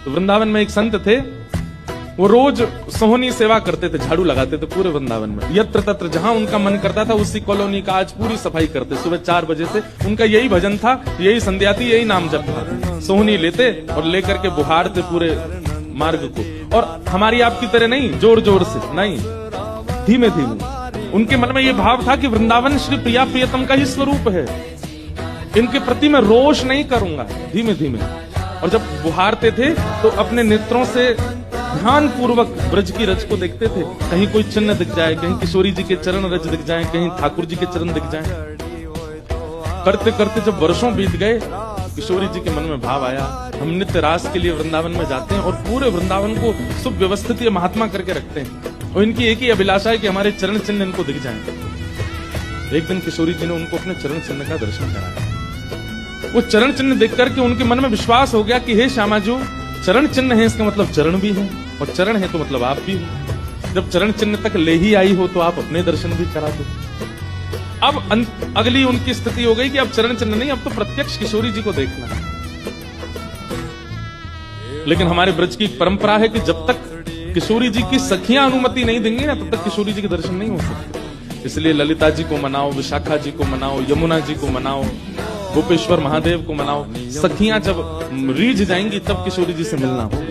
तो वृंदावन में एक संत थे, वो रोज सोहनी सेवा करते थे, झाड़ू लगाते थे पूरे वृंदावन में। यत्र तत्र जहां उनका मन करता था उसी कॉलोनी का आज पूरी सफाई करते। सुबह 4 बजे से उनका यही भजन था, यही संध्या थी, यही नाम जप था। सोहनी लेते और लेकर के बुहारते पूरे मार्ग को। और हमारी आपकी तरह नहीं जोर जोर से, नहीं, धीमे धीमे। उनके मन में ये भाव था कि वृंदावन श्री प्रिया प्रियतम का ही स्वरूप है, इनके प्रति मैं रोष नहीं करूंगा, धीमे धीमे। और जब बुहारते थे तो अपने नेत्रों से ध्यान पूर्वक ब्रज की रज को देखते थे। कहीं कोई चिन्ह दिख जाए, कहीं किशोरी जी के चरण रज दिख जाए, कहीं ठाकुर जी के चरण दिख जाए। करते करते जब वर्षों बीत गए, किशोरी जी के मन में भाव आया, हम नित्य रास के लिए वृंदावन में जाते हैं और पूरे वृंदावन को सुव्यवस्थित महात्मा करके रखते हैं, और इनकी एक ही अभिलाषा है कि हमारे चरण चिन्ह इनको दिख जाए। एक दिन किशोरी जी ने उनको अपने चरण चिन्ह का दर्शन कराया। वो चरण चिन्ह देख करके उनके मन में विश्वास हो गया कि हे श्यामा जो चरण चिन्ह है, इसका मतलब चरण भी है, और चरण है तो मतलब आप भी हो। जब चरण चिन्ह तक ले ही आई हो तो आप अपने दर्शन भी करा दो। अब अगली उनकी स्थिति हो गई कि अब चरण चिन्ह नहीं, अब तो प्रत्यक्ष किशोरी जी को देखना है। लेकिन हमारे ब्रज की एक परंपरा है कि जब तक किशोरी जी की सखियां अनुमति नहीं देंगी ना, तब तक किशोरी जी के दर्शन नहीं हो सकते। इसलिए ललिता जी को मनाओ, विशाखा जी को मनाओ, यमुना जी को मनाओ, गोपेश्वर महादेव को मनाओ। सखियां जब रीझ जाएंगी तब किशोरी जी से मिलना होगा।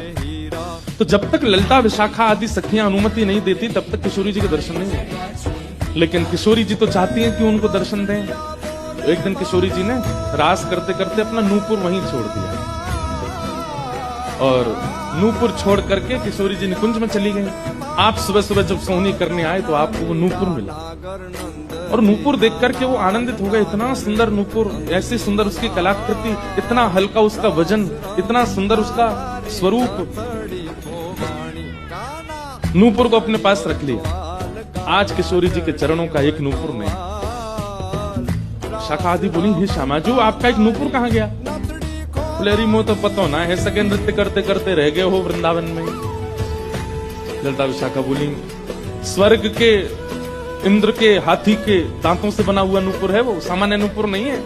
तो जब तक ललिता विशाखा आदि सखियां अनुमति नहीं देती तब तक किशोरी जी के दर्शन नहीं होते। लेकिन किशोरी जी तो चाहती हैं कि उनको दर्शन दें। तो एक दिन किशोरी जी ने रास करते करते अपना नूपुर वहीं छोड़ दिया, और नूपुर छोड़ करके किशोरी जी निकुंज में चली गई। आप सुबह सुबह जब सोहनी करने आए तो आपको वो नूपुर मिला, और नूपुर देख करके वो आनंदित हो गए। इतना सुंदर नूपुर, ऐसी सुंदर उसकी कलाकृति, इतना हल्का उसका वजन, इतना सुंदर उसका स्वरूप। नूपुर को अपने पास रख लिया। आज किशोरी जी के चरणों का एक नूपुर नहीं। शाखा आदि बोली, हे श्यामा जो आपका एक नूपुर कहाँ गया? बोले अरे मो तो पता ना है, सके नृत्य करते करते रह गए हो वृंदावन में। ललिता विशाखा बोली, स्वर्ग के इंद्र के हाथी के दांतों से बना हुआ नूपुर है, वो सामान्य नूपुर नहीं है।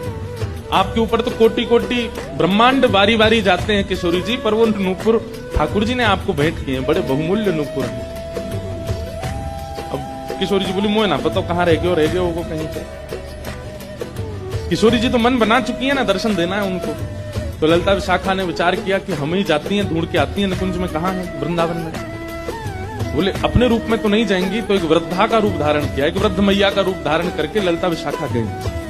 आपके ऊपर तो कोटि कोटि ब्रह्मांड बारी बारी जाते हैं किशोरी जी, पर वो नूपुर ठाकुर जी ने आपको भेंट किए हैं, बड़े बहुमूल्य नूपुर हैं। अब किशोरी जी बोली, मोह ना पता कहाँ रह गए हो कहीं पे। किशोरी जी तो मन बना चुकी है ना, दर्शन देना है उनको। तो ललिता विशाखा ने विचार किया कि हम ही जाती हैं, ढूंढ के आती हैं निकुंज में, कहाँ है वृंदावन में। बोले अपने रूप में तो नहीं जाएंगी, तो एक वृद्धा का रूप धारण किया, एक वृद्ध मैया का रूप धारण करके ललिता विशाखा गई।